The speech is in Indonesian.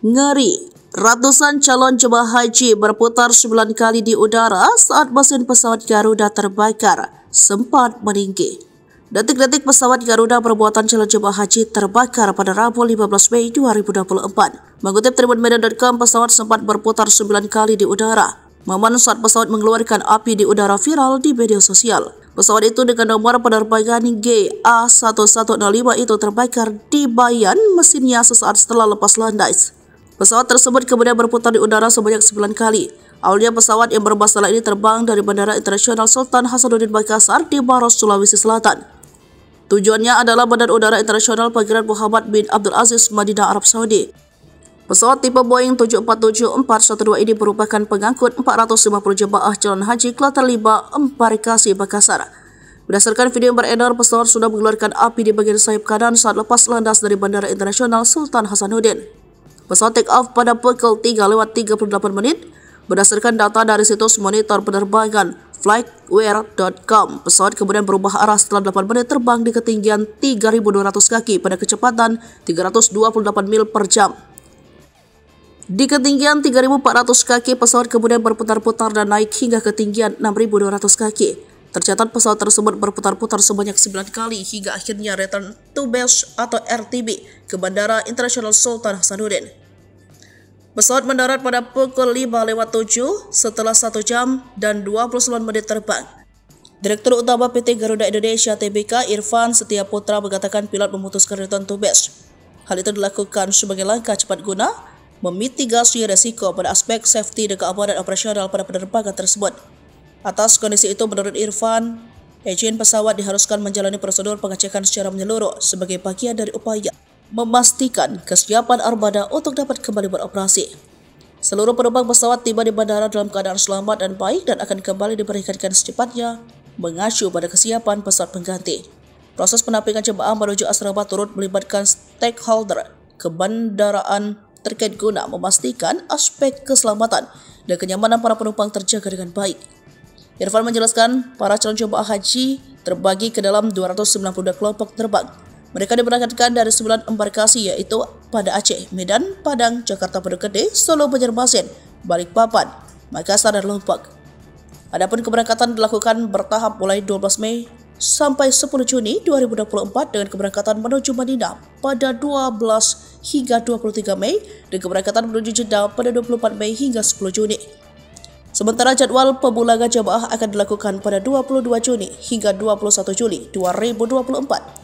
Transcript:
Ngeri, ratusan calon jemaah haji berputar 9 kali di udara saat mesin pesawat Garuda terbakar, sempat meninggi. Detik-detik pesawat Garuda bermuatan calon jemaah haji terbakar pada Rabu 15 Mei 2024. Mengutip tribunmedan.com, pesawat sempat berputar 9 kali di udara. Momen saat pesawat mengeluarkan api di udara viral di media sosial. Pesawat itu dengan nomor penerbangan GA1105 itu terbakar di bayan mesinnya sesaat setelah lepas landas. Pesawat tersebut kemudian berputar di udara sebanyak 9 kali. Awalnya pesawat yang bermasalah ini terbang dari Bandara Internasional Sultan Hasanuddin Makassar di Maros, Sulawesi Selatan. Tujuannya adalah Bandar Udara Internasional Pangeran Muhammad bin Abdul Aziz, Madinah, Arab Saudi. Pesawat tipe Boeing 747-412 ini merupakan pengangkut 450 jemaah calon haji Kloter 5 Embarkasi Makassar. Berdasarkan video yang beredar, pesawat sudah mengeluarkan api di bagian sayap kanan saat lepas landas dari Bandara Internasional Sultan Hasanuddin. Pesawat take off pada pukul 3:38 menit. Berdasarkan data dari situs monitor penerbangan flightware.com, pesawat kemudian berubah arah setelah 8 menit terbang di ketinggian 3.200 kaki pada kecepatan 328 mil per jam. Di ketinggian 3.400 kaki, pesawat kemudian berputar-putar dan naik hingga ketinggian 6.200 kaki. Tercatat pesawat tersebut berputar-putar sebanyak 9 kali hingga akhirnya return to base atau RTB ke Bandara Internasional Sultan Hasanuddin. Pesawat mendarat pada pukul 5:07 setelah 1 jam dan 29 menit terbang. Direktur Utama PT Garuda Indonesia Tbk Irfan Setiaputra mengatakan pilot memutuskan return to base. Hal itu dilakukan sebagai langkah cepat guna memitigasi resiko pada aspek safety dan keamanan operasional pada penerbangan tersebut. Atas kondisi itu, menurut Irfan, izin pesawat diharuskan menjalani prosedur pengecekan secara menyeluruh sebagai bagian dari upaya memastikan kesiapan armada untuk dapat kembali beroperasi. Seluruh penumpang pesawat tiba di bandara dalam keadaan selamat dan baik dan akan kembali diberangkatkan secepatnya mengacu pada kesiapan pesawat pengganti. Proses penampingan jemaah menuju asrama turut melibatkan stakeholder kebandaraan terkait guna memastikan aspek keselamatan dan kenyamanan para penumpang terjaga dengan baik. Irfan menjelaskan, para calon jemaah haji terbagi ke dalam 292 kelompok terbang. Mereka diberangkatkan dari 9 embarkasi, yaitu pada Aceh, Medan, Padang, Jakarta Pondok Gede, Solo, Banjarmasin, Balikpapan, Makassar, dan Lombok. Adapun keberangkatan dilakukan bertahap mulai 12 Mei sampai 10 Juni 2024 dengan keberangkatan menuju Madinah pada 12 hingga 23 Mei dan keberangkatan menuju Jeddah pada 24 Mei hingga 10 Juni. Sementara jadwal pemulangan jemaah akan dilakukan pada 22 Juni hingga 21 Juli 2024.